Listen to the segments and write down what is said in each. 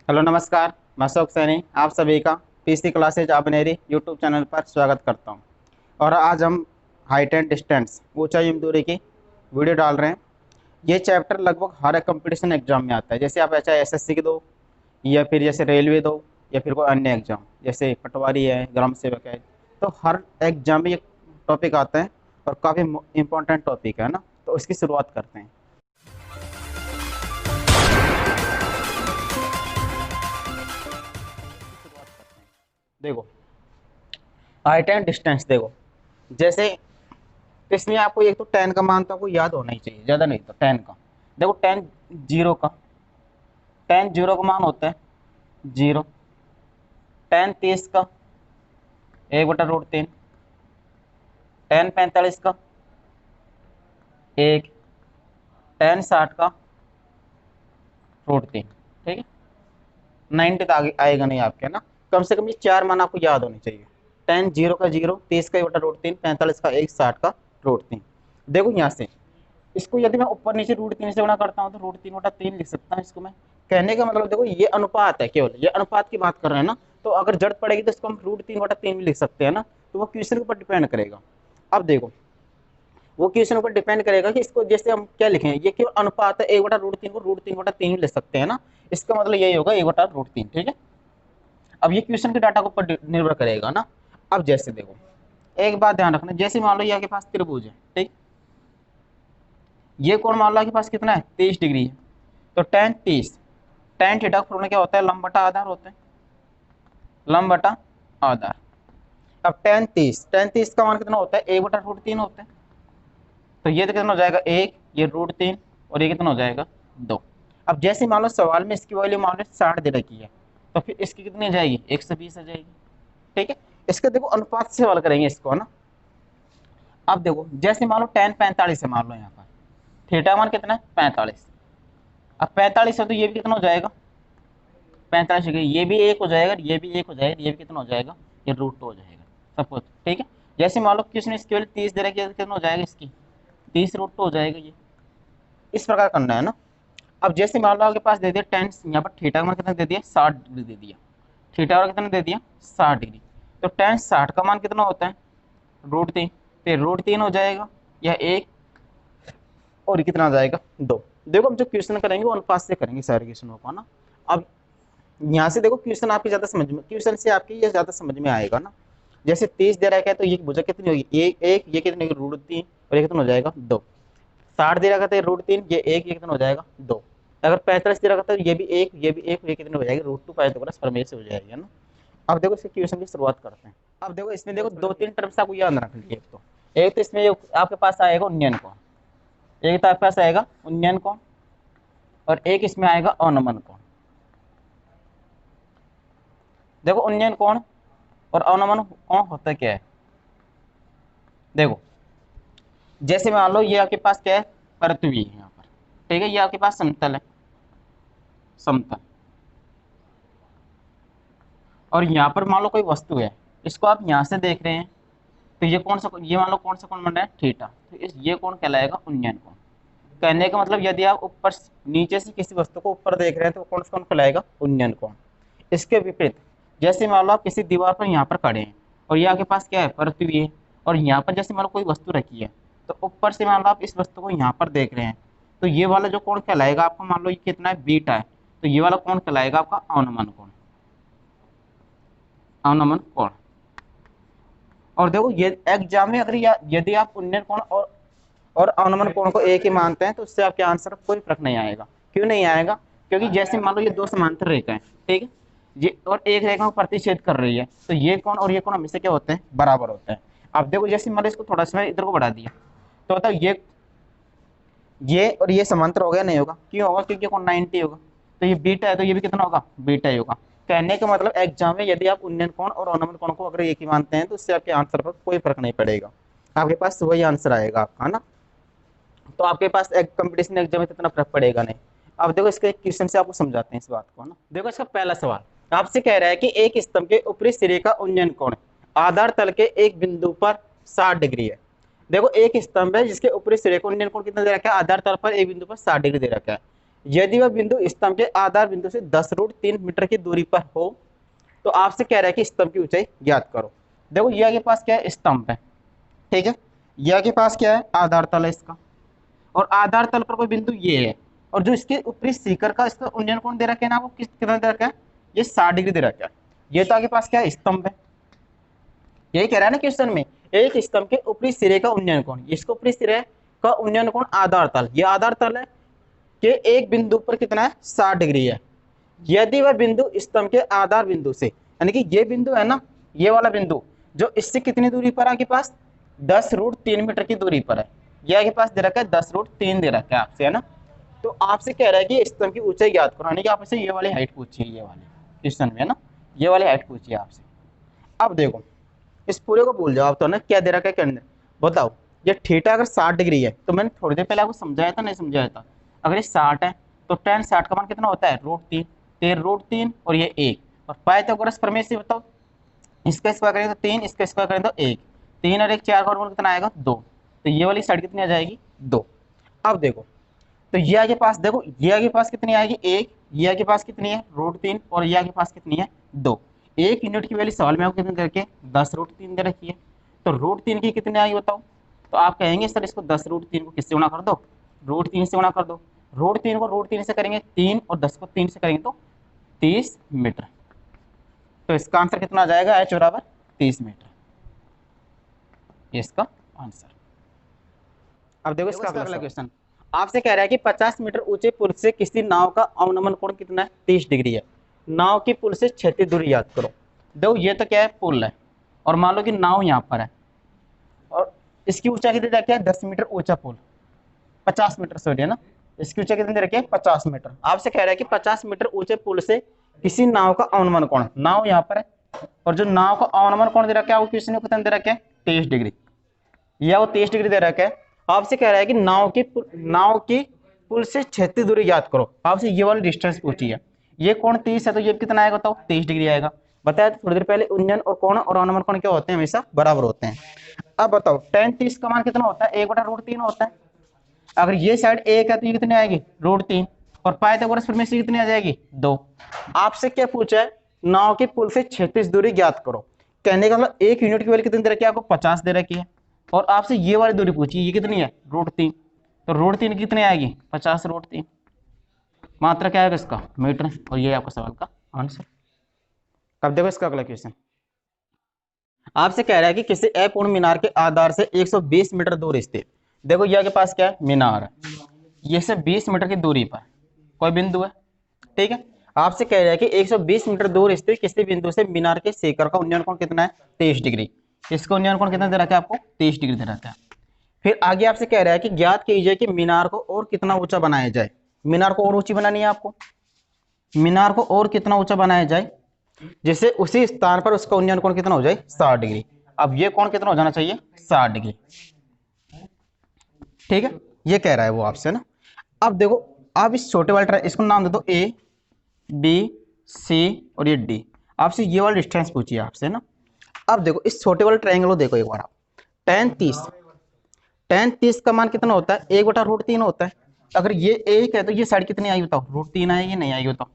Hello नमस्कार। मैं अशोक सैनी आप सभी का पीसी क्लासेज आबनेरी यूट्यूब चैनल पर स्वागत करता हूं। और आज हम हाइट एंड डिस्टेंस ऊंचाई एवं दूरी की वीडियो डाल रहे हैं। ये चैप्टर लगभग हर एक कंपटीशन एग्जाम में आता है, जैसे आप चाहे एसएससी की दो या फिर जैसे रेलवे दो या फिर कोई अन्य एग्जाम जैसे पटवारी है, ग्राम सेवक है, तो हर एग्जाम में ये टॉपिक आता है और काफ़ी इंपॉर्टेंट टॉपिक है ना। तो इसकी शुरुआत करते हैं। देखो, हाइट एंड डिस्टेंस देखो, जैसे तो इसमें आपको एक तो टेन का मान तो आपको याद होना ही चाहिए, ज़्यादा नहीं तो टेन का। देखो टेन जीरो का मान होता है जीरो। टेन 30 का 1/√3। टेन 45 का 1। टेन 60 का √3। ठीक है, 90 तो आगे आएगा नहीं आपके ना। कम से कम ये चार मान आपको याद होने चाहिए। टेन जीरो का जीरो, 30 का 1/√3, 45 का 1, 60 का √3। देखो यहाँ से इसको यदि मैं ऊपर नीचे √3 से गुणा करता हूँ तो √3/3 लिख सकता हूँ इसको मैं। कहने का मतलब देखो, ये अनुपात है, केवल ये अनुपात की बात कर रहे हैं ना। तो अगर जरूरत पड़ेगी तो इसको हम √3/3 भी लिख सकते हैं ना। तो वो क्वेश्चन के ऊपर डिपेंड करेगा। अब देखो, वो क्वेश्चन ऊपर डिपेंड करेगा कि इसको जैसे हम क्या लिखें, ये केवल अनुपात है, 1/√3 को √3/3 भी लिख सकते हैं ना। इसका मतलब यही होगा 1/√3। ठीक है, अब ये क्वेश्चन के डाटा के ऊपर निर्भर करेगा ना। अब जैसे देखो, एक बात ध्यान रखना, जैसे मान लो ये आपके पास त्रिभुज है, ठीक। ये कोण मान लो आपके पास कितना है, 23 डिग्री है। तो टेन 30, टेन थीटा का फॉर्मूला क्या होता है, लंब बटा आधार होता है, लंब बटा आधार। अब टेन तीस का मान कितना होता है, 1/√3 होता है। तो ये तो कितना हो जाएगा, एक, ये √3, और ये कितना हो जाएगा, 2। अब जैसे मान लो सवाल में इसकी वैल्यू मान लो 60 दे रखी है, तो फिर इसकी कितनी आ जाएगी, 120 आ जाएगी। ठीक है, इसका देखो अनुपात से सवाल करेंगे इसको ना। अब देखो, जैसे मान लो टेन 45 है, मान लो यहाँ पर थीटा मान कितना है, 45। अब 45 है तो ये भी कितना हो जाएगा, 45 हो गया, ये भी एक हो जाएगा, ये भी एक हो जाएगा, ये भी कितना हो जाएगा, ये √2 हो जाएगा सब कुछ। ठीक है, जैसे मान लो किसने इसकी वैल्यू 30 दे रखी है, कितना हो जाएगा, इसकी 30√2 हो जाएगा। ये इस प्रकार करना है ना। अब जैसे मान लो आपके पास दे दिया टेन, यहाँ पर थीटा का मान कितना दे दिया, 60 डिग्री दे दिया। थीटा का कितना दे दिया, 60 डिग्री। तो टेन 60 का मान कितना होता है, √3। फिर √3 हो जाएगा, यह एक, और कितना आ जाएगा, 2। देखो हम जो क्वेश्चन करेंगे वो अनुपात से करेंगे सारे क्वेश्चनों को ना। अब यहाँ से देखो, क्वेश्चन आपकी ज्यादा समझ में, क्वेश्चन से आपकी ये ज्यादा समझ में आएगा ना। जैसे 30 दे रखा है तो ये भुजा कितनी होगी, एक, ये कितनी होगी, √3, और ये कितना हो जाएगा, 2। 60 दे रखा था, √3, ये एक, ये कितना हो जाएगा, 2। अगर 45 दे रखा था, ये भी एक, ये भी एक, ये कितने हो जाएगी, √2 पाइथागोरस प्रमेय से हो जाएगी ना। अब देखो इसके क्वेश्चन की शुरुआत करते हैं। अब देखो इसमें देखो दो तीन टर्म्स आपको याद रख लीजिए। एक तो इसमें आपके पास आएगा उन्नयन कोण, एक तो आपके पास आएगा उन्नयन कोण, और एक इसमें आएगा अवनमन कोण। देखो उन्नयन कोण और अवनमन कोण होता क्या है, देखो जैसे मान लो ये आपके पास क्या है, पृथ्वी है यहाँ पर, ठीक है, ये आपके पास समतल है, समतल। और यहाँ पर मान लो कोई वस्तु है, इसको आप यहाँ से देख रहे हैं, तो ये कौन सा, ये मान लो कौन सा कोण बन रहा है, थीटा। तो इस ये कोण कहलाएगा उन्नयन कोण। कहने का मतलब यदि आप ऊपर नीचे से किसी वस्तु को ऊपर देख रहे हैं तो कौन सा कोण कहलाएगा, उन्नयन कोण। इसके विपरीत, जैसे मान लो आप किसी दीवार पर यहाँ पर खड़े हैं, और ये आपके पास क्या है, पृथ्वी है, और यहाँ पर जैसे मान लो कोई वस्तु रखी है, तो ऊपर से मान लो आप इस वस्तु को यहाँ पर देख रहे हैं, तो ये वाला जो कोण कहलाएगा आपका, मान लो ये कितना है, बीटा है, तो ये वाला कोण कहलाएगा आपका अवनमन कोण, अवनमन कोण। और देखो ये एग्जाम में अगर यदि आप उन्नयन कोण और अवनमन कोण को एक ही मानते हैं तो उससे आपके आंसर कोई फर्क नहीं आएगा। क्यों नहीं आएगा, क्योंकि जैसे मान लो ये दो समांतर रेखा है, ठीक है, ये और एक रेखा को प्रतिच्छेद कर रही है, तो ये कोण और ये कोण हमेशा क्या होते हैं, बराबर होते हैं। अब देखो जैसे मान लो इसको थोड़ा सा इधर को बढ़ा दिया, तो बताओ ये और ये समांतर हो गया, नहीं होगा, क्यों होगा, क्योंकि कोण 90 होगा। तो ये बीटा है, तो ये भी कितना होगा, बीटा ही होगा। कहने का मतलब एग्जाम में यदि आप उन्नयन कोण और अवनमन कोण को अगर एक ही मानते हैं तो उससे आपके आंसर पर कोई फर्क नहीं पड़ेगा, आपके पास वही आंसर आएगा आपका ना। तो आपके पास एक कंपटीशन एग्जाम में इतना फर्क पड़ेगा नहीं। अब देखो इसके क्वेश्चन से आपको समझाते हैं इस बात को ना। देखो इसका पहला सवाल आपसे कह रहा है कि एक स्तंभ के ऊपरी सिरे का उन्नयन कोण आधार तल के एक बिंदु पर 60 डिग्री है। देखो एक स्तंभ है जिसके ऊपरी सिरे का उन्नयन कोण कितना दे रखा है, आधार तल पर एक बिंदु पर 60 डिग्री दे रखा है। यदि वह बिंदु स्तंभ के आधार बिंदु से 10√3 मीटर की दूरी पर हो तो आपसे कह रहा है कि स्तंभ की ऊंचाई ज्ञात करो। देखो यह के पास क्या है, स्तंभ है, ठीक है, यह के पास क्या है, आधार तल है इसका, और आधार तल पर कोई बिंदु ये है, और जो इसके ऊपरी शिखर का इसका उन्नयन कोण दे रखा है ना, वो कितना दे रखा है, ये 60 डिग्री दे रखा है। ये तो आपके पास क्या है, स्तंभ है, यही कह रहा है ना क्वेश्चन में, एक स्तंभ के ऊपरी सिरे का उन्नयन कोण, इसको ऊपरी सिरे का उन्नयन कोण आधार तल, ये आधार तल है कि एक बिंदु पर कितना है, 60 डिग्री है। यदि वह बिंदु स्तंभ के आधार बिंदु से, यानी कि ये बिंदु है ना, ये वाला बिंदु जो इससे कितनी दूरी पर आपके पास 10√3 मीटर की दूरी पर है, ये आपके पास दे रखा है 10√3 दे रखा है आपसे, है ना। तो आपसे कह रहा है कि स्तंभ की ऊंचाई ज्ञात करो, यानी कि आपसे ये वाली हाइट पूछी है, ये वाली क्वेश्चन में, है ना, ये वाली हाइट पूछी है आपसे। अब देखो इस पूरे को भूल जाओ आप, तो ना क्या दे रखा है के अंदर, बताओ। ये थीटा अगर 60 डिग्री है, तो मैंने थोड़ी देर पहले आपको समझाया था, नहीं समझाया था, अगर ये 60 है तो tan 60 का मान कितना होता है, √3, 13√3 और ये 1, और पाइथागोरस प्रमेय से बताओ, इसका स्क्वायर करेंगे तो 3, इसका स्क्वायर करेंगे तो 1, 3 और 1 4 का वर्गमूल कितना आएगा, 2, तो ये वाली साइड कितनी आ जाएगी, 2। अब देखो तो ये आगे पास, देखो ये आगे पास कितनी आएगी, 1, ये आगे पास कितनी है, √3, और ये आगे पास कितनी है, 2। 1 यूनिट की वैल्यू सवाल में आपको कितनी दे रखी है, 10√3 दे रखी है, तो √3 की कितनी आएगी बताओ। तो आप कहेंगे सर इसको 10√3 को किससे गुणा कर दो, √3 से गुणा कर दो, √3 को √3 से करेंगे 3, और 10 को 3 से करेंगे तो 30 मीटर। तो इसका आंसर कितना आ जाएगा, h बराबर 30 मीटर, ये इसका आंसर। अब देखो इसका अगला क्वेश्चन, आपसे कह रहा है कि 50 मीटर ऊंचे पुल से किसी नाव का अवनमन कोण कितना है, 30 डिग्री है, नाव की पुल से क्षैतिज दूरी याद करो। देखो ये तो क्या है, पुल है, और मान लो कि नाव यहाँ पर है, और इसकी ऊंचाई कितनी रखी है, 10 मीटर ऊंचा पुल, 50 मीटर सॉरी, है ना, इसकी ऊंचाई कितनी रखी है, 50 मीटर। आपसे कह रहा है कि 50 मीटर ऊंचे पुल से किसी नाव का अवनमन कोण, नाव यहाँ पर है, और जो नाव का अवनमन कोण दे रखा है वो क्वेश्चन में कितना दे रखा है, 23 डिग्री, या वो 23 डिग्री दे रखा है। आपसे कह रहा है कि नाव की पुल से क्षैतिज दूरी ज्ञात करो, आपसे ये वाली डिस्टेंस पूछी है, ये कोण 30 है, तो ये कितना आएगा बताओ, 23 डिग्री आएगा। बताया थोड़ी देर पहले, उन्नयन और कोण और अवनमन कोण क्या होते हैं, हमेशा बराबर होते हैं। अब बताओ tan 30 का मान कितना होता है, 1/√3 होता है। अगर ये साइड 1 है तो ये कितनी आएगी, √3, और पाइथागोरस प्रमेय से कितनी आ जाएगी, 2। आपसे क्या पूछा है, नाव के पुल से क्षैतिज दूरी ज्ञात करो, कहने का मतलब 1 यूनिट की वैल्यू कितनी दे रखी है, आपको 50 दे रखी है, और आपसे ये वाली दूरी पूछी, ये कितनी है, √3, तो √3 कितनी आएगी, 50√3, मात्रा क्या आएगा इसका, मीटर, और ये आपका सवाल का आंसर। अब देखो इसका अगला क्वेश्चन, आपसे कह रहा है कि किसी अपूर्ण मीनार के आधार से 120 मीटर दूर स्थित, देखो ये के पास क्या है, मीनार है, ये से 20 मीटर की दूरी पर कोई बिंदु है, ठीक है। आपसे कह रहा है कि 120 मीटर दूर स्थित किसी बिंदु से मीनार के शिखर का उन्नयन कोण कितना है, 23 डिग्री, इसका उन्नयन कोण कितना दे रखा है आपको, 23 डिग्री दे रखा है। फिर आगे आपसे कह रहा है कि ज्ञात कीजिए कि मीनार को और कितना ऊंचा बनाया जाए, मीनार को और ऊंची बनानी है आपको, मीनार को और कितना ऊंचा बनाया जाए जिससे उसी स्थान पर उसका उन्नयन कोण कितना हो जाए, 60 डिग्री। अब ये कोण कितना हो जाना चाहिए, 60 डिग्री, ठीक है, ये कह रहा है वो आपसे ना। अब देखो आप इस छोटे वाले इसको नाम दे दो ए बी सी और ये डी, आपसे ये वाला डिस्टेंस पूछिए आपसे ना। अब देखो इस छोटे वाले ट्रायंगल को देखो एक बार आप, tan 30 का मान कितना होता है, 1/√3 होता है। अगर ये 1 है तो ये साइड कितनी आई बताओ, √3 आएगी, नहीं आएगी बताओ।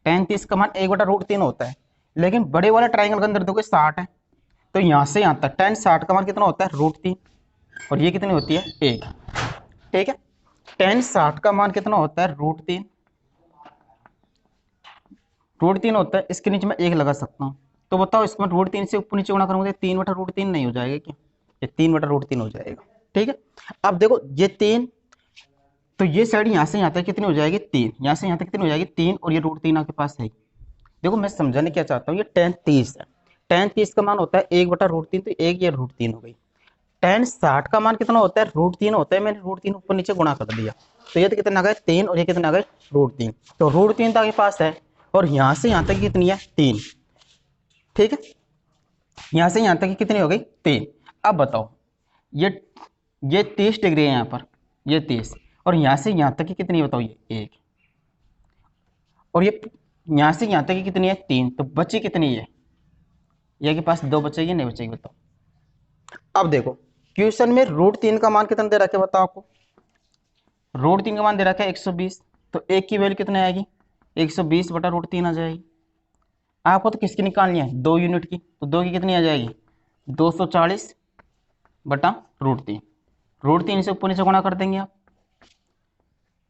tan 30 का मान 1/√3 होता है, लेकिन बड़े वाले ट्रायंगल के अंदर देखो 60 है, तो यहाँ से यहाँ तक tan 60 का मान कितना होता है, √3, और ये कितनी होती है, 1, ठीक है। tan 60 का मान कितना होता है, √3 होता है, इसके नीचे मैं 1 लगा सकता हूँ। तो बताओ इसमें √3 से ऊपर नीचे गुणा करूंगा 3/√3 नहीं हो जाएगा क्या, ये 3/√3 हो जाएगा, ठीक है। अब देखो ये 3, तो ये साइड यहाँ से यहाँ तक कितनी हो जाएगी, 3, यहाँ से यहाँ तक कितनी हो जाएगी, 3, और ये √3 आपके पास है। देखो मैं समझाने क्या चाहता हूँ, ये tan 30 है, tan 30 का मान होता है 1/√3, तो 1 ये √3 हो गई। tan 60 का मान कितना होता है, √3 होता है, मैंने √3 ऊपर नीचे गुणा कर दिया, तो ये तो कितना आ गए 3, और ये कितना आ गए √3, तो √3 तो आपके पास है, और यहाँ से यहाँ तक कितनी है, 3, ठीक है, यहाँ से यहाँ तक की कितनी हो गई, 3। अब बताओ ये 30 डिग्री है यहाँ पर, ये 30, और यहाँ से यहाँ तक की कितनी है बताओ, ये 1, और ये यहाँ से यहाँ तक की कितनी है, 3, तो बची कितनी है, ये के पास 2 बचेगी, नहीं बचेगी बताओ। अब देखो क्वेश्चन में √3 का मान कितना दे रखा है बताओ आपको, √3 का मान दे रखा है 120, तो एक की वैल्यू कितनी आएगी, 120/√3 आ जाएगी। आपको तो किसकी निकालनी है, 2 यूनिट की, तो 2 की कितनी आ जाएगी, 240/√3। √3 से ऊपर नीचे गुणा कर देंगे आप,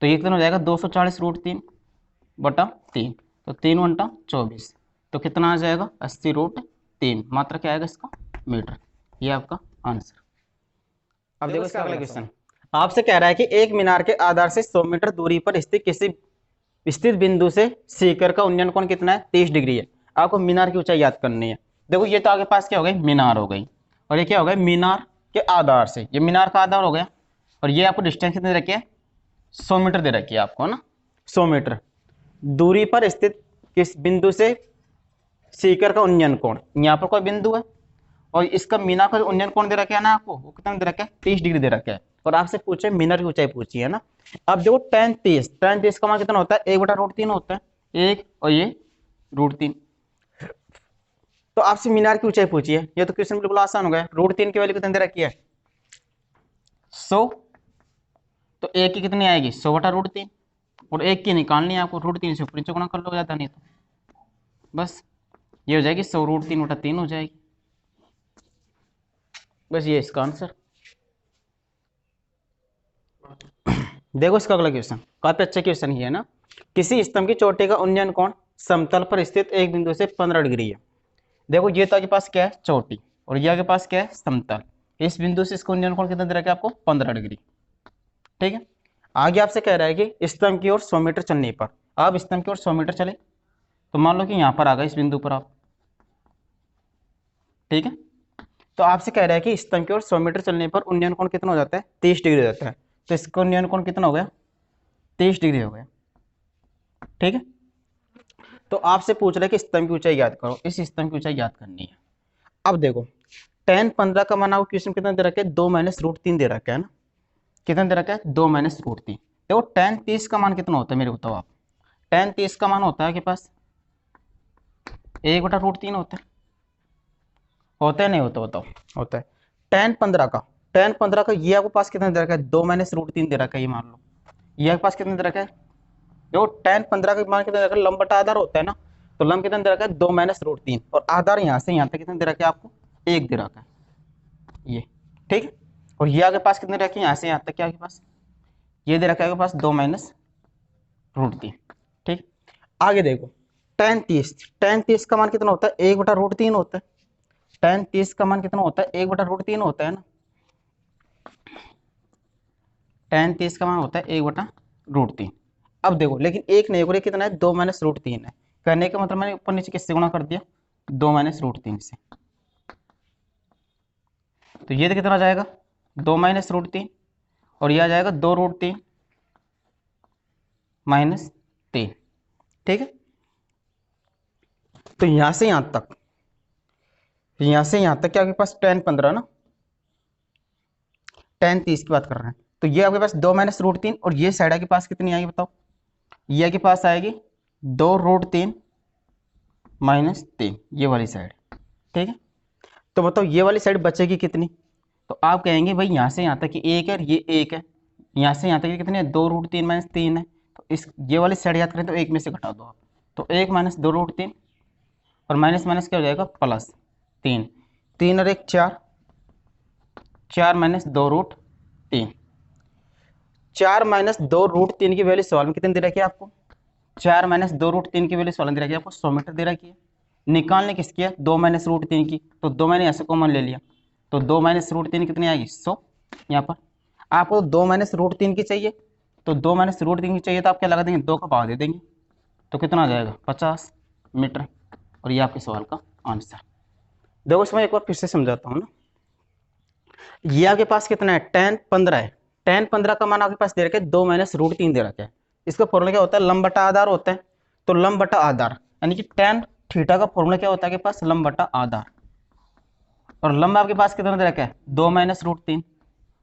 तो ये कितना हो जाएगा, 240√3/3, तो 3×24, तो कितना आ जाएगा, 80√3, मात्रा क्या आएगा इसका, मीटर। ये आपका आंसर। अब देखो इसका अगला क्वेश्चन, आपसे कह रहा है कि एक मीनार के आधार से 100 मीटर दूरी पर स्थित किसी स्थित बिंदु से सीकर का उन्नयन कोण कितना है, 30 डिग्री है। आपको मीनार की ऊंचाई याद करनी है। देखो ये तो आपके पास क्या हो गई, मीनार हो गई, और ये क्या हो गया, मीनार के आधार से, ये मीनार का आधार हो गया, और ये आपको डिस्टेंस कितनी रखी है, 100 मीटर दे रखी है आपको, है ना, 100 मीटर दूरी पर स्थित किस बिंदु से सीकर का उन्नयन कोण, यहाँ पर कोई बिंदु है और इसका मीनार का उन्नयन कोण दे रखा है ना आपको, वो कितना दे रखा है, 30 डिग्री दे रखा है, और आपसे पूछे मीनार की ऊंचाई पूछी है ना। अब देखो tan 30 का मान कितना होता है, 1/√3 होता है, 1 और ये √3, तो आपसे मीनार की ऊंचाई पूछी है, ये तो क्वेश्चन बिल्कुल आसान हो गया। √3 की वैल्यू कितनी दे रखी है, 100, तो 1 की कितनी आएगी, 100/√3, और 1 की निकालनी है आपको, √3 से ऊपर नीचे गुणा कर लो, ज्यादा नहीं तो बस ये हो जाएगी 100√3/3 हो जाएगी, बस ये इसका आंसर। देखो इसका अगला क्वेश्चन काफी अच्छा क्वेश्चन ही है ना। किसी स्तंभ की चोटी का उन्नयन कोण समतल पर स्थित एक बिंदु से 15 डिग्री है। देखो ये तो आपके पास क्या है, चोटी, और ये आपके पास क्या है, समतल। इस बिंदु से इसका उन्नयन कोण कितना दे रखा है आपको, 15 डिग्री। ठीक है, आगे आपसे कह रहा है कि स्तंभ की ओर 100 मीटर चलने पर, आप स्तंभ की ओर 100 मीटर चले, तो मान लो कि यहाँ पर आ गए इस बिंदु पर आप, ठीक है, तो आपसे कह रहा है कि स्तंभ की ओर 100 मीटर चलने पर उन्नयन कोण कितना हो जाता है, 30 डिग्री हो जाता है। तो इसका उन्नयन कोण कितना हो गया, 30 डिग्री हो गया। ठीक है, तो आपसे पूछ रहा है कि स्तंभ की ऊंचाई याद करो, इस स्तंभ की ऊंचाई याद करनी है। अब देखो tan 15 का मान आपको क्वेश्चन कितना दे रखा है, 2 - √3 दे रखा है ना, कितना दे रखा है, 2 - √3। देखो tan 30 का मान कितना होता है, मेरे को बताओ आप। tan 30 का मान होता है आपके पास 1/√3 होता है नहीं होता, बताओ, होता है। tan 15 का ये आपके पास कितना दे रखा है, 2 - √3 दे रखा है, ये मान लो, ये आपके पास कितना दे रखा है, देखो tan 15 का मान कितना दे रखा है, लंब बटा आधार होता है ना, तो लंब कितना दे रखा है, 2 - √3, और आधार यहाँ से यहाँ तक कितना दे रखा है आपको, 1 दे रखा है ये। ठीक है, और ये आपके पास कितने रखे हैं, यहाँ से यहाँ तक क्या आपके पास, ये दे रखा है आपके पास 2 - √3। ठीक, आगे देखो tan 30 का मान कितना होता है, 1/√3 होता है। tan 30 का मान कितना होता है, 1/√3 होता है ना, tan 30 का मान होता है 1/√3। अब देखो लेकिन एक नहीं होगा, कितना है, 2 - √3 है, करने का मतलब मैंने ऊपर नीचे किससे गुणा कर दिया, 2 - √3 से, तो ये कितना आ जाएगा, 2 - √3, और ये आ जाएगा 2√3 - 3। ठीक है, तो यहां से यहां तक, यहां से यहां तक क्या आपके पास tan 15 ना, tan 30 की बात कर रहे हैं, तो ये आपके पास 2 - √3, और ये साइड आपके पास कितनी आएगी बताओ, ये आपके पास आएगी 2√3 - 3, ये वाली साइड। ठीक है, तो बताओ ये वाली साइड बचेगी कितनी, तो आप कहेंगे भाई यहाँ से यहाँ तक कि 1 है, ये 1 है, यहाँ से यहाँ तक कितनी है, 2√3 - 3 है, तो इस ये वाली साइड याद करें तो 1 में से घटा दो आप, तो 1 - 2√3, और माइनस माइनस क्या हो जाएगा, +3, 3 और 1 4, 4 - 2√3, 4 - 2√3 की वैल्यू सवाल में कितनी दे रखी है आपको, 4 - 2√3 की वैल्यू सवाल में दे रखी है आपको 100 मीटर दे रखी है। निकालने किसकी है, 2 - √3 की, तो 2 मैंने यहाँ से कॉमन ले लिया, तो 2 - √3 कितनी आएगी, 100। यहाँ पर आपको 2 - √3 की चाहिए, तो 2 - √3 की चाहिए, तो आप क्या लगा देंगे, 2 का भाव दे देंगे, तो कितना आ जाएगा, 50 मीटर, और ये आपके सवाल का आंसर। देखो इसमें एक बार फिर से समझाता हूँ ना, ये आपके पास कितना है, tan 15 है, tan 15 का मान आपके पास दे रखा है 2 - √3 दे रखा है। इसका फॉर्मूला क्या होता है, लंब बटा आधार होता है, तो लंब बटा आधार यानी कि tan थीटा का फॉर्मूला क्या होता है आपके पास, लंब बटा आधार, और लंब आपके पास कितना दे रखा है, 2 - √3,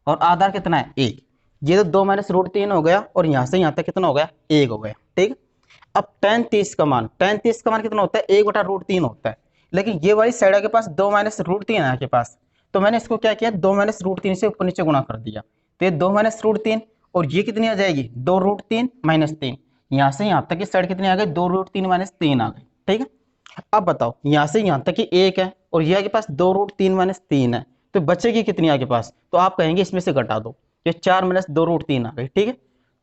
और आधार कितना है, 1। ये तो 2 - √3 हो गया, और यहाँ से यहाँ तक कितना हो गया, 1 हो गया। ठीक, अब tan 30 का मान, कितना होता है, 1/√3 होता है, लेकिन ये वाली साइड के पास 2 - √3 है आपके पास, तो मैंने इसको क्या किया, 2 - √3 से ऊपर नीचे गुणा कर दिया, तो ये 2 - √3, और ये कितनी आ जाएगी, 2√3 - 3, यहाँ से यहाँ तक की साइड कितनी आ गई, 2√3 - 3 आ गई। ठीक है, अब बताओ यहाँ से यहाँ तक की 1 है और ये आपके पास 2√3 - 3 है, तो बचेगी कितनी आपके पास, तो आप कहेंगे इसमें से घटा दो, ये 4 - 2√3 आ गई। ठीक है,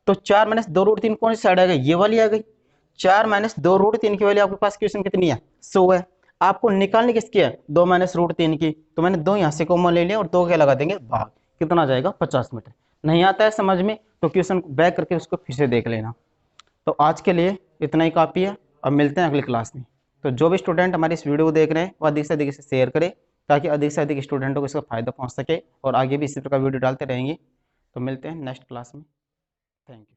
तो 4 - 2√3 कौन सी साइड आ गई, ये वाली आ गई। 4 - 2√3 की वैल्यू आपके पास क्वेश्चन कितनी है, 100 है। आपको निकालनी किसकी है, 2 - √3 की, तो मैंने 2 यहाँ से कॉमन ले लिया और 2 क्या लगा देंगे भाग, कितना आ जाएगा 50 मीटर। नहीं आता है समझ में तो क्वेश्चन को बैक करके उसको फिर से देख लेना। तो आज के लिए इतना ही काफ़ी है, अब मिलते हैं अगली क्लास में। तो जो भी स्टूडेंट हमारी इस वीडियो को देख रहे हैं वो अधिक से अधिक इसे शेयर करें, ताकि अधिक से अधिक स्टूडेंटों को इसका फायदा पहुंच सके, और आगे भी इसी प्रकार वीडियो डालते रहेंगे। तो मिलते हैं नेक्स्ट क्लास में। Thank you.